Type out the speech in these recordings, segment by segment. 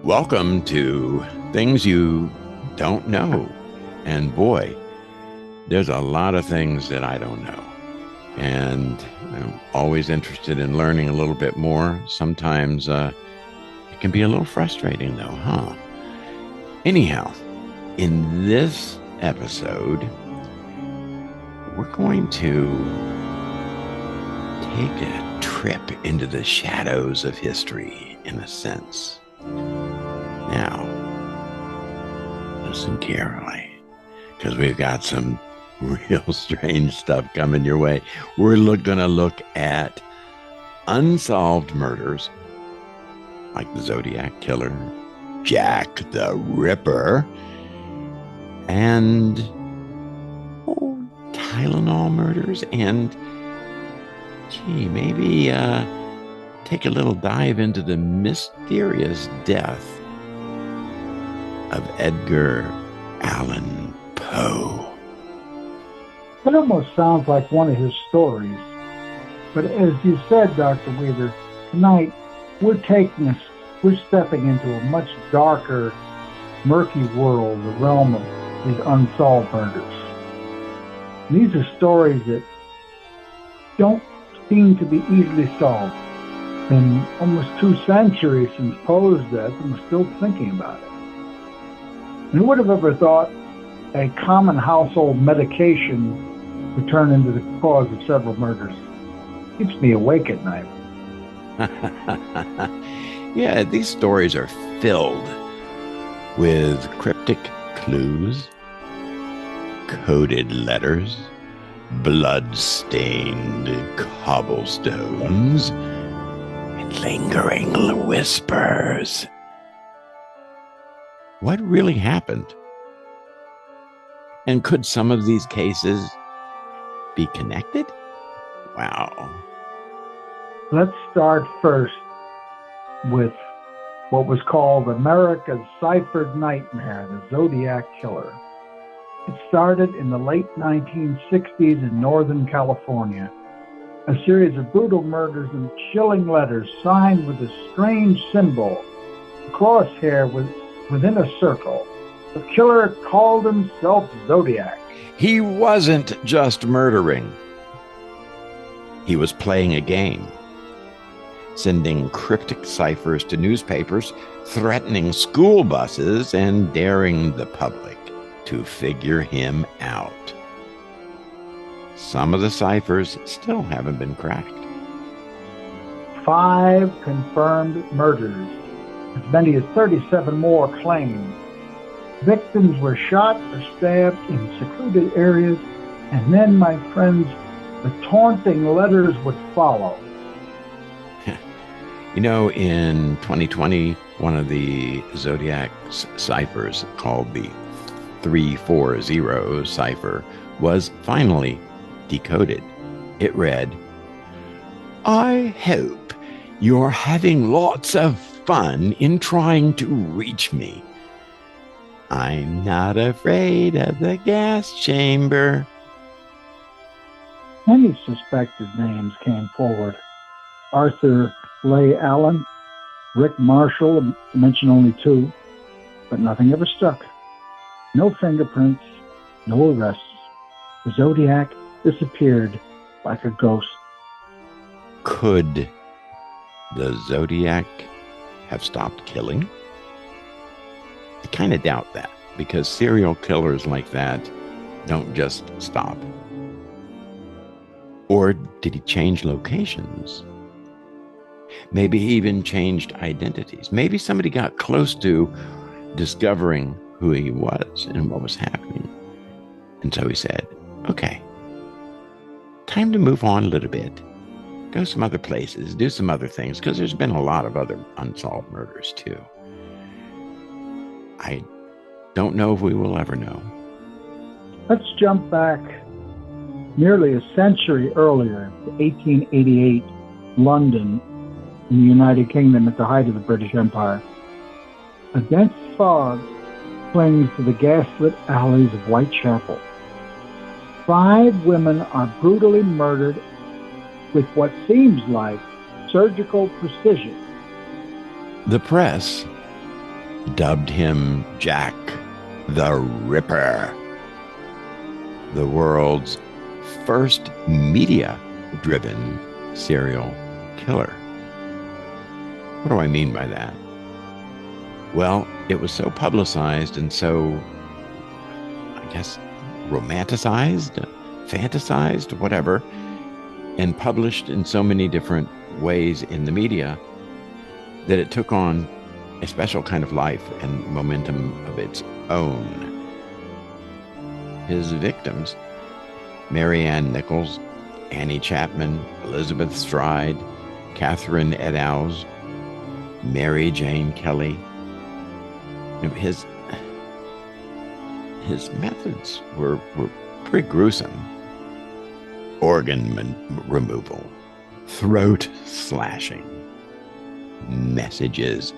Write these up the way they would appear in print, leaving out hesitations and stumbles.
Welcome to Things You Don't Know. And boy, there's a lot of things that I don't know. And I'm always interested in learning a little bit more. Sometimes it can be a little frustrating though, huh? Anyhow, in this episode, we're going to take a trip into the shadows of history, in a sense. Now, listen carefully, because we've got some real strange stuff coming your way. We're going to look at unsolved murders, like the Zodiac Killer, Jack the Ripper, and Tylenol murders, and maybe take a little dive into the mysterious death of Edgar Allen Poe. It almost sounds like one of his stories. But as you said, Dr. Weaver, tonight we're stepping into a much darker, murky world, the realm of these unsolved murders. And these are stories that don't seem to be easily solved. Been almost 2 centuries since Poe's death, and we're still thinking about it. And who would have ever thought a common household medication would turn into the cause of several murders? Keeps me awake at night. Yeah, these stories are filled with cryptic clues, coded letters, blood-stained cobblestones, and lingering whispers. What really happened? And could some of these cases be connected? Wow. Let's start first with what was called America's ciphered nightmare, the Zodiac Killer. It started in the late 1960s in Northern California. A series of brutal murders and chilling letters signed with a strange symbol, a crosshair within a circle. The killer called himself Zodiac. He wasn't just murdering. He was playing a game, sending cryptic ciphers to newspapers, threatening school buses, and daring the public to figure him out. Some of the ciphers still haven't been cracked. 5 confirmed murders, as many as 37 more claimed. Victims were shot or stabbed in secluded areas, and then, my friends, the taunting letters would follow. You know, in 2020, one of the Zodiac ciphers, called the 340 cipher, was finally decoded. It read, "I hope you're having lots of fun in trying to reach me. I'm not afraid of the gas chamber." Many suspected names came forward. Arthur Leigh Allen, Rick Marshall, to mention only 2, but nothing ever stuck. No fingerprints, no arrests. The Zodiac disappeared like a ghost. Could the Zodiac have stopped killing? I kind of doubt that, because serial killers like that don't just stop. Or Did he change locations? Maybe he even changed identities. Maybe somebody got close to discovering who he was and what was happening. And so he said, okay, time to move on a little bit. Go some other places, do some other things, because there's been a lot of other unsolved murders too. I don't know if we will ever know. Let's jump back nearly a century earlier, 1888, London, in the United Kingdom at the height of the British Empire. A dense fog clings to the gaslit alleys of Whitechapel. 5 women are brutally murdered with what seems like surgical precision. The press dubbed him Jack the Ripper, the world's first media-driven serial killer. What do I mean by that? Well, it was so publicized and so, I guess, romanticized, fantasized, whatever, and published in so many different ways in the media that it took on a special kind of life and momentum of its own. His victims, Mary Ann Nichols, Annie Chapman, Elizabeth Stride, Catherine Eddowes, Mary Jane Kelly. His methods were pretty gruesome. Organ removal, throat slashing, messages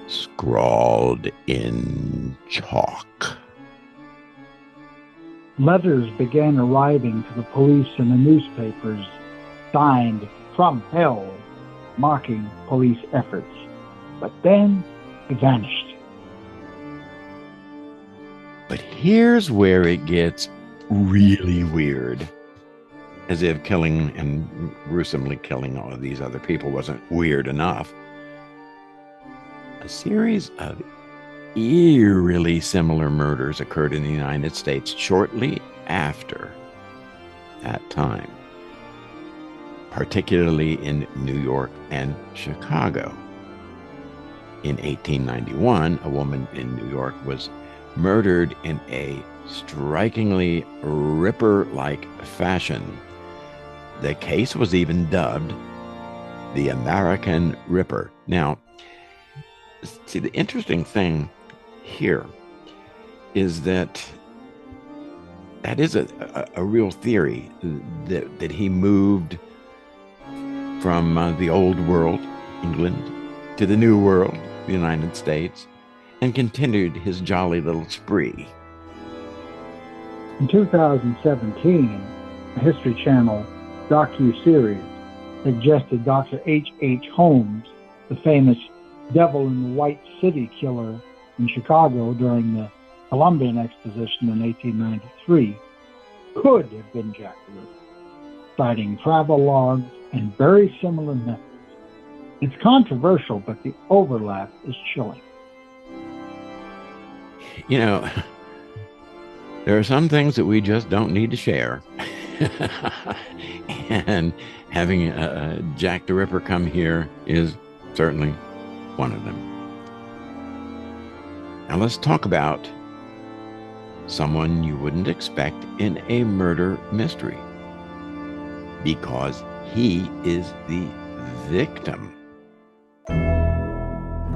scrawled in chalk. Letters began arriving to the police and the newspapers, signed "From Hell," mocking police efforts. But then it vanished. But here's where it gets really weird. As if killing and gruesomely killing all of these other people wasn't weird enough. A series of eerily similar murders occurred in the United States shortly after that time, particularly in New York and Chicago. In 1891, a woman in New York was murdered in a strikingly Ripper-like fashion. The case was even dubbed the American Ripper. Now, see, the interesting thing here is that is a real theory that he moved from the old world, England, to the new world, the United States, and continued his jolly little spree. In 2017, a History Channel docu-series suggested Dr. H.H. Holmes, the famous Devil in the White City killer in Chicago during the Columbian Exposition in 1893, could have been Jack the Ripper, citing travel logs and very similar methods. It's controversial, but the overlap is chilling. You know, there are some things that we just don't need to share. And having Jack the Ripper come here is certainly one of them. Now let's talk about someone you wouldn't expect in a murder mystery, because he is the victim.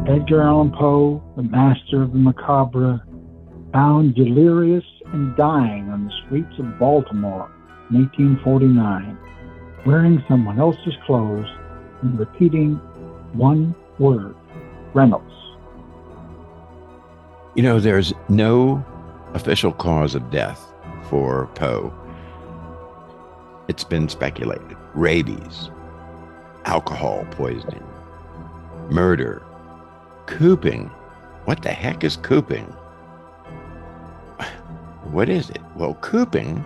Edgar Allan Poe, the master of the macabre, found delirious and dying on the streets of Baltimore in 1849, wearing someone else's clothes and repeating one word: Reynolds. You know, there's no official cause of death for Poe. It's been speculated. Rabies, alcohol poisoning, murder, cooping. What the heck is cooping? What is it? Well, cooping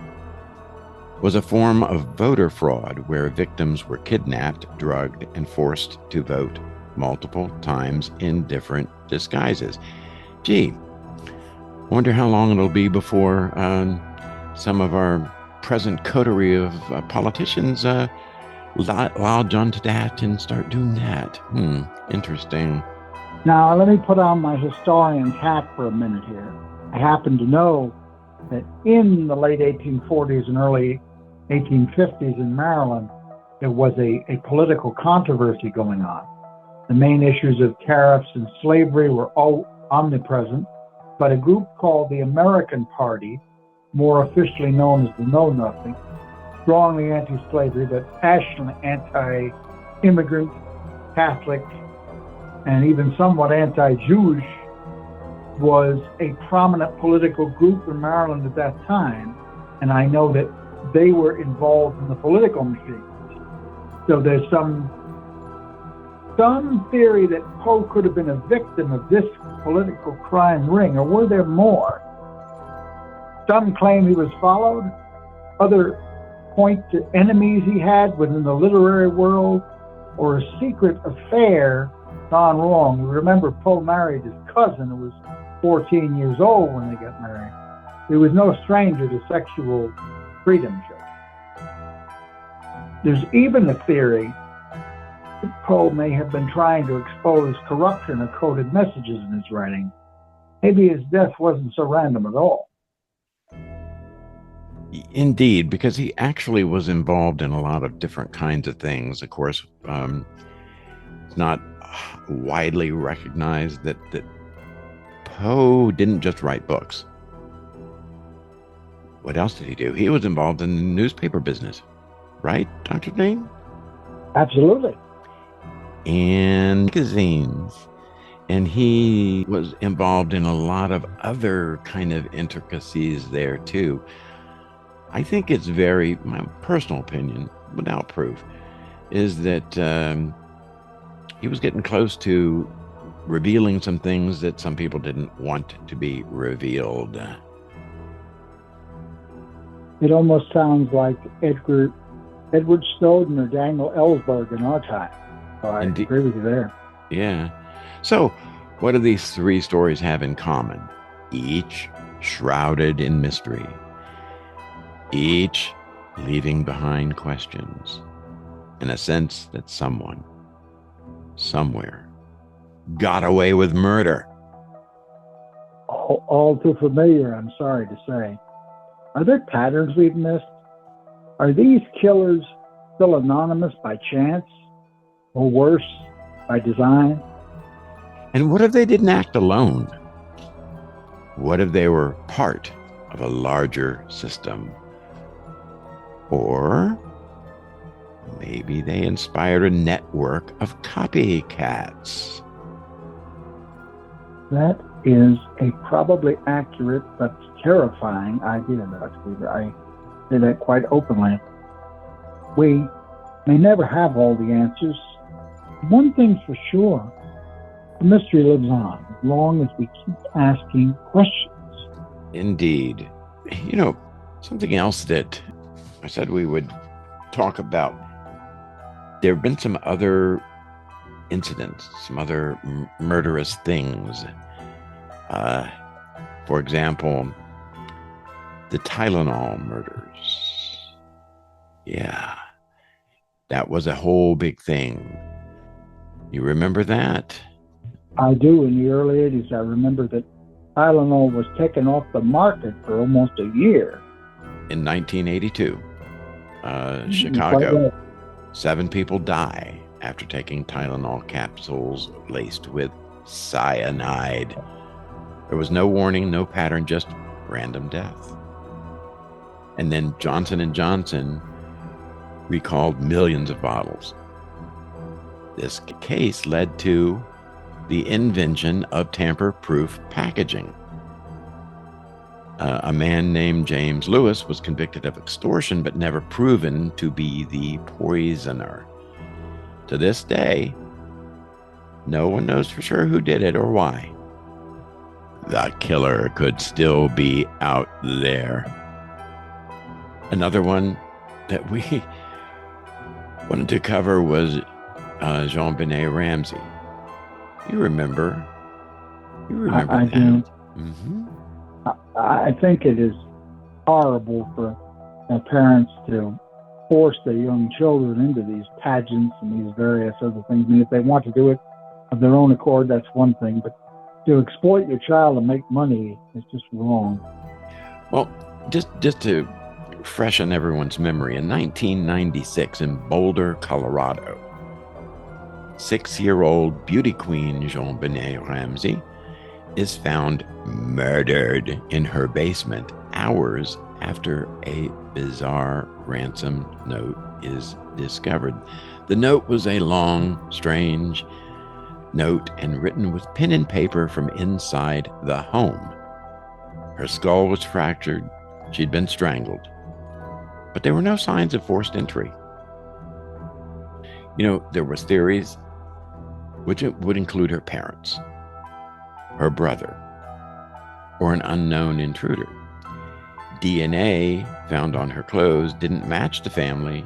was a form of voter fraud where victims were kidnapped, drugged, and forced to vote multiple times in different disguises. Gee, wonder how long it'll be before some of our present coterie of politicians lodge onto that and start doing that. Interesting. Now, let me put on my historian's hat for a minute here. I happen to know that in the late 1840s and early 1850s in Maryland, there was a political controversy going on. The main issues of tariffs and slavery were all omnipresent, but a group called the American Party, more officially known as the Know Nothing, strongly anti-slavery but passionately anti-immigrant, Catholic, and even somewhat anti-Jewish, was a prominent political group in Maryland at that time, and I know that they were involved in the political machine. So there's some theory that Poe could have been a victim of this political crime ring, or were there more? Some claim he was followed. Others point to enemies he had within the literary world, or a secret affair gone wrong. We remember Poe married his cousin, who was 14 years old when they got married. He was no stranger to sexual freedom shows. There's even a theory that Poe may have been trying to expose corruption or coded messages in his writing. Maybe his death wasn't so random at all. Indeed, because he actually was involved in a lot of different kinds of things. Of course, it's not widely recognized that Poe didn't just write books. What else did he do? He was involved in the newspaper business, right, Dr. Dane? Absolutely. And magazines. And he was involved in a lot of other kind of intricacies there too. I think it's my personal opinion, without proof, is that he was getting close to revealing some things that some people didn't want to be revealed. It almost sounds like Edward Snowden or Daniel Ellsberg in our time. So I agree with you there. Yeah. So what do these three stories have in common? Each shrouded in mystery. Each leaving behind questions, and a sense that someone, somewhere, got away with murder. All too familiar, I'm sorry to say. Are there patterns we've missed? Are these killers still anonymous by chance, or worse, by design? And what if they didn't act alone? What if they were part of a larger system? Or maybe they inspired a network of copycats. That is a probably accurate but terrifying idea, Dr. Weaver. I say that quite openly. We may never have all the answers. One thing's for sure, the mystery lives on as long as we keep asking questions. Indeed. You know, something else that I said we would talk about, there have been some other incidents, some other murderous things. For example, the Tylenol murders. Yeah, that was a whole big thing. You remember that? I do. In the early 80s, I remember that Tylenol was taken off the market for almost a year. In 1982, Chicago, 7 people die after taking Tylenol capsules laced with cyanide. There was no warning, no pattern, just random death. And then Johnson & Johnson recalled millions of bottles. This case led to the invention of tamper-proof packaging. A man named James Lewis was convicted of extortion, but never proven to be the poisoner. To this day, no one knows for sure who did it or why. The killer could still be out there. Another one that we wanted to cover was Jon Benet Ramsey. You remember I that? Do. Mm-hmm. I think it is horrible for parents to force their young children into these pageants and these various other things. I mean, if they want to do it of their own accord, that's one thing. But to exploit your child and make money is just wrong. Well, just to freshen everyone's memory, in 1996 in Boulder, Colorado, 6-year-old beauty queen Jon Benet Ramsey is found murdered in her basement hours after a bizarre ransom note is discovered. The note was a long, strange note and written with pen and paper from inside the home. Her skull was fractured. She'd been strangled. But there were no signs of forced entry. You know, there were theories which would include her parents, her brother, or an unknown intruder. DNA found on her clothes didn't match the family,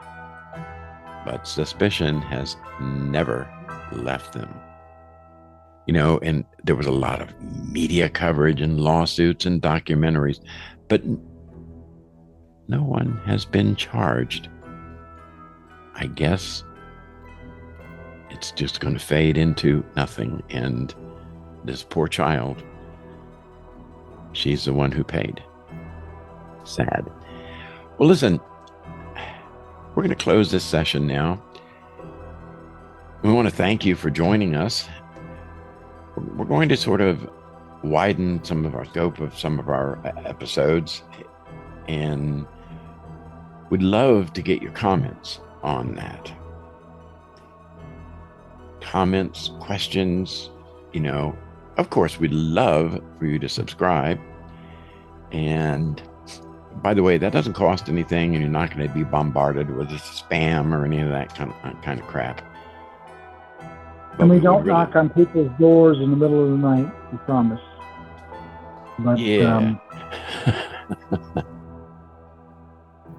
but suspicion has never left them. You know, and there was a lot of media coverage and lawsuits and documentaries, but no one has been charged. I guess it's just going to fade into nothing. And this poor child, she's the one who paid. Sad. Well, listen, we're going to close this session now. We want to thank you for joining us. We're going to sort of widen some of our scope of some of our episodes, and we'd love to get your comments on that. Comments, questions, you know, of course, we'd love for you to subscribe. And by the way, that doesn't cost anything, and you're not going to be bombarded with spam or any of that kind of crap. And we don't knock on people's doors in the middle of the night, we promise. But, yeah.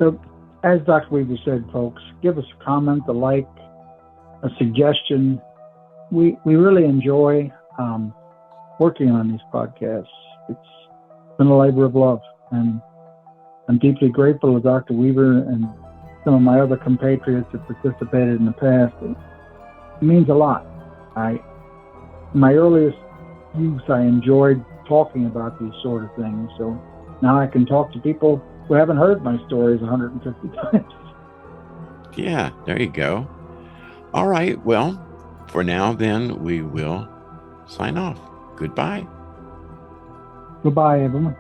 So, as Dr. Weaver said, folks, give us a comment, a like, a suggestion. We really enjoy working on these podcasts. It's been a labor of love, and I'm deeply grateful to Dr. Weaver and some of my other compatriots that participated in the past. It means a lot. In my earliest youth, I enjoyed talking about these sort of things. So now I can talk to people who haven't heard my stories 150 times. Yeah, there you go. All right. Well, for now, then, we will sign off. Goodbye. Goodbye, everyone.